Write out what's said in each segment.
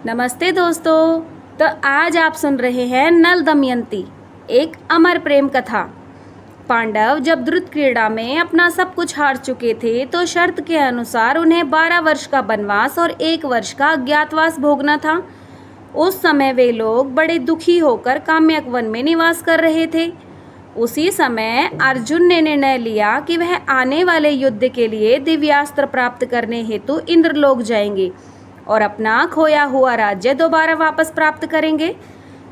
नमस्ते दोस्तों। तो आज आप सुन रहे हैं नल दमयंती, एक अमर प्रेम कथा। पांडव जब द्रुत क्रीड़ा में अपना सब कुछ हार चुके थे तो शर्त के अनुसार उन्हें 12 वर्ष का वनवास और 1 वर्ष का अज्ञातवास भोगना था। उस समय वे लोग बड़े दुखी होकर काम्यक वन में निवास कर रहे थे। उसी समय अर्जुन ने निर्णय लिया कि वह आने वाले युद्ध के लिए दिव्यास्त्र प्राप्त करने हेतु इंद्रलोक जाएंगे और अपना खोया हुआ राज्य दोबारा वापस प्राप्त करेंगे।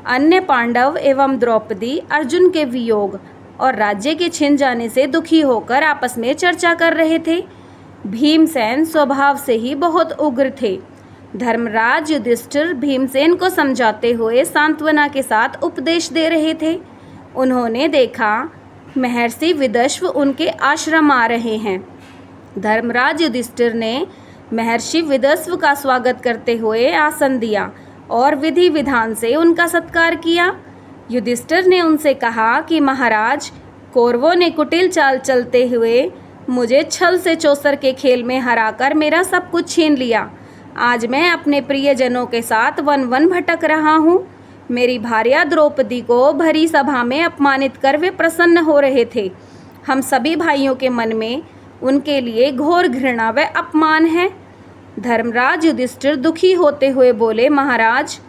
अन्य पांडव एवं द्रौपदी अर्जुन के वियोग और राज्य के छिन जाने से दुखी होकर आपस में चर्चा कर रहे थे। भीमसेन स्वभाव से ही बहुत उग्र थे। धर्मराज युधिष्ठिर भीमसेन को समझाते हुए सांत्वना के साथ उपदेश दे रहे थे। उन्होंने देखा महर्षि विदश्व उनके आश्रम आ रहे हैं। धर्मराज युधिष्ठिर ने महर्षि विदस्व का स्वागत करते हुए आसन दिया और विधि विधान से उनका सत्कार किया। युधिष्ठिर ने उनसे कहा कि महाराज, कौरवों ने कुटिल चाल चलते हुए मुझे छल से चौसर के खेल में हराकर मेरा सब कुछ छीन लिया। आज मैं अपने प्रियजनों के साथ वन वन भटक रहा हूँ। मेरी भार्या द्रौपदी को भरी सभा में अपमानित कर वे प्रसन्न हो रहे थे। हम सभी भाइयों के मन में उनके लिए घोर घृणा व अपमान है। धर्मराज युधिष्ठिर दुखी होते हुए बोले, महाराज,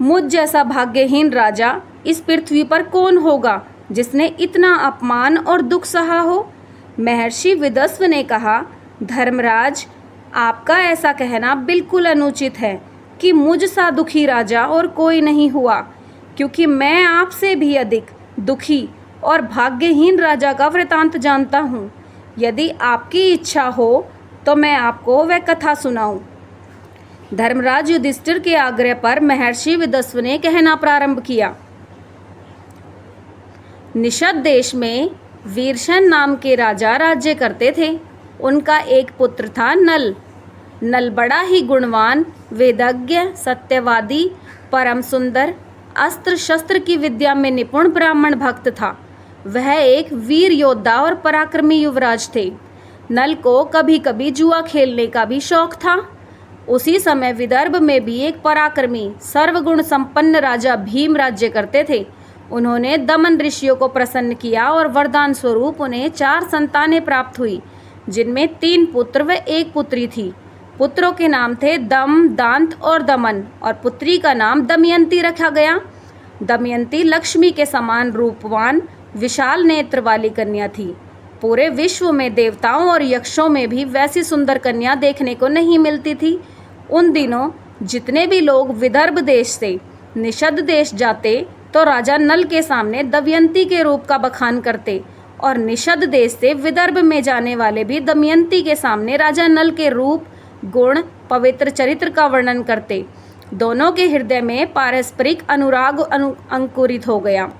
मुझ जैसा भाग्यहीन राजा इस पृथ्वी पर कौन होगा जिसने इतना अपमान और दुख सहा हो। महर्षि विदस्व ने कहा, धर्मराज, आपका ऐसा कहना बिल्कुल अनुचित है कि मुझ सा दुखी राजा और कोई नहीं हुआ, क्योंकि मैं आपसे भी अधिक दुखी और भाग्यहीन राजा का वृतांत जानता हूँ। यदि आपकी इच्छा हो तो मैं आपको वह कथा सुनाऊं। धर्मराज युधिष्ठिर के आग्रह पर महर्षि विदस्व ने कहना प्रारंभ किया। निषद देश में वीरशन नाम के राजा राज्य करते थे। उनका एक पुत्र था नल। नल बड़ा ही गुणवान, वेदज्ञ, सत्यवादी, परम सुंदर, अस्त्र शस्त्र की विद्या में निपुण ब्राह्मण भक्त था। वह एक वीर योद्धा और पराक्रमी युवराज थे। नल को कभी कभी जुआ खेलने का भी शौक था। उसी समय विदर्भ में भी एक पराक्रमी सर्वगुण संपन्न राजा भीम राज्य करते थे। उन्होंने दमन ऋषियों को प्रसन्न किया और वरदान स्वरूप उन्हें 4 संतानें प्राप्त हुई, जिनमें 3 पुत्र व 1 पुत्री थी। पुत्रों के नाम थे दम, दांत और दमन, और पुत्री का नाम दमयंती रखा गया। दमयंती लक्ष्मी के समान रूपवान विशाल नेत्र वाली कन्या थी। पूरे विश्व में देवताओं और यक्षों में भी वैसी सुंदर कन्या देखने को नहीं मिलती थी। उन दिनों जितने भी लोग विदर्भ देश से निषद देश जाते तो राजा नल के सामने दमयंती के रूप का बखान करते, और निषद देश से विदर्भ में जाने वाले भी दमयंती के सामने राजा नल के रूप, गुण, पवित्र चरित्र का वर्णन करते। दोनों के हृदय में पारस्परिक अनुराग अंकुरित हो गया।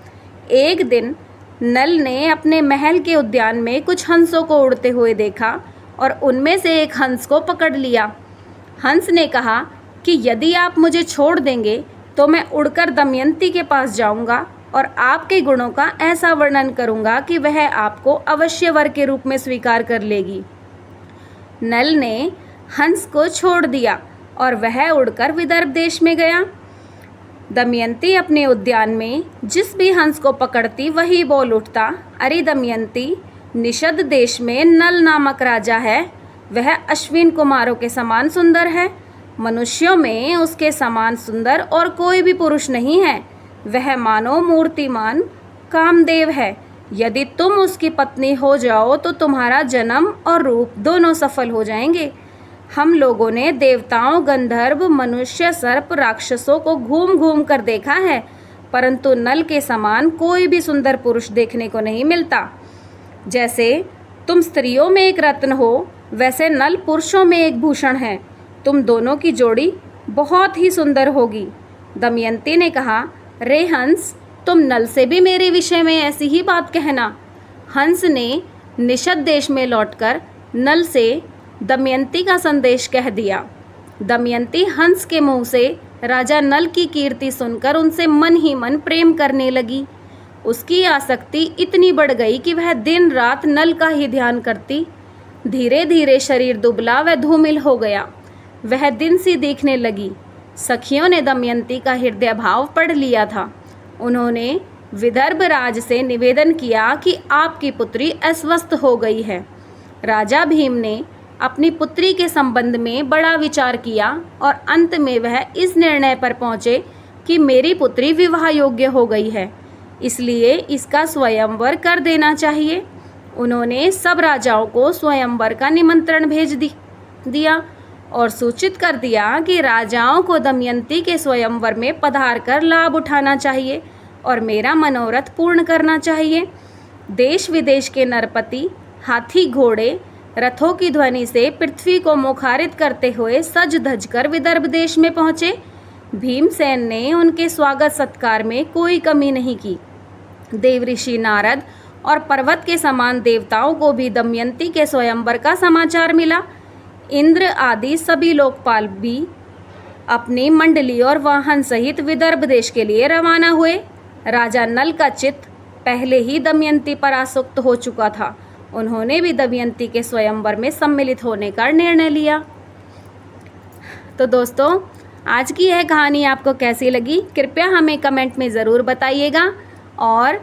एक दिन नल ने अपने महल के उद्यान में कुछ हंसों को उड़ते हुए देखा और उनमें से एक हंस को पकड़ लिया। हंस ने कहा कि यदि आप मुझे छोड़ देंगे तो मैं उड़कर दमयंती के पास जाऊंगा और आपके गुणों का ऐसा वर्णन करूंगा कि वह आपको अवश्य वर के रूप में स्वीकार कर लेगी। नल ने हंस को छोड़ दिया और वह उड़कर विदर्भ देश में गया। दमयंती अपने उद्यान में जिस भी हंस को पकड़ती वही बोल उठता, अरे दमयंती, निषद देश में नल नामक राजा है। वह अश्विन कुमारों के समान सुंदर है। मनुष्यों में उसके समान सुंदर और कोई भी पुरुष नहीं है। वह मानो मूर्तिमान कामदेव है। यदि तुम उसकी पत्नी हो जाओ तो तुम्हारा जन्म और रूप दोनों सफल हो जाएंगे। हम लोगों ने देवताओं, गंधर्व, मनुष्य, सर्प, राक्षसों को घूम घूम कर देखा है, परंतु नल के समान कोई भी सुंदर पुरुष देखने को नहीं मिलता। जैसे तुम स्त्रियों में एक रत्न हो, वैसे नल पुरुषों में एक भूषण है। तुम दोनों की जोड़ी बहुत ही सुंदर होगी। दमयंती ने कहा, रे हंस, तुम नल से भी मेरे विषय में ऐसी ही बात कहना। हंस ने निषद देश में लौटकर नल से दमयंती का संदेश कह दिया। दमयंती हंस के मुंह से राजा नल की कीर्ति सुनकर उनसे मन ही मन प्रेम करने लगी। उसकी आसक्ति इतनी बढ़ गई कि वह दिन रात नल का ही ध्यान करती। धीरे धीरे शरीर दुबला व धूमिल हो गया। वह दिन सी देखने लगी। सखियों ने दमयंती का हृदय भाव पढ़ लिया था। उन्होंने विदर्भ राज से निवेदन किया कि आपकी पुत्री अस्वस्थ हो गई है। राजा भीम ने अपनी पुत्री के संबंध में बड़ा विचार किया और अंत में वह इस निर्णय पर पहुँचे कि मेरी पुत्री विवाह योग्य हो गई है, इसलिए इसका स्वयंवर कर देना चाहिए। उन्होंने सब राजाओं को स्वयंवर का निमंत्रण भेज दिया और सूचित कर दिया कि राजाओं को दमयंती के स्वयंवर में पधार कर लाभ उठाना चाहिए और मेरा मनोरथ पूर्ण करना चाहिए। देश विदेश के नरपति हाथी घोड़े रथों की ध्वनि से पृथ्वी को मुखारित करते हुए सज धज कर विदर्भ देश में पहुँचे। भीमसेन ने उनके स्वागत सत्कार में कोई कमी नहीं की। देवऋषि नारद और पर्वत के समान देवताओं को भी दमयंती के स्वयंवर का समाचार मिला। इंद्र आदि सभी लोकपाल भी अपनी मंडली और वाहन सहित विदर्भ देश के लिए रवाना हुए। राजा नल का चित्त पहले ही दमयंती पर आसक्त हो चुका था। उन्होंने भी दमयंती के स्वयंवर में सम्मिलित होने का निर्णय लिया। तो दोस्तों, आज की यह कहानी आपको कैसी लगी, कृपया हमें कमेंट में ज़रूर बताइएगा और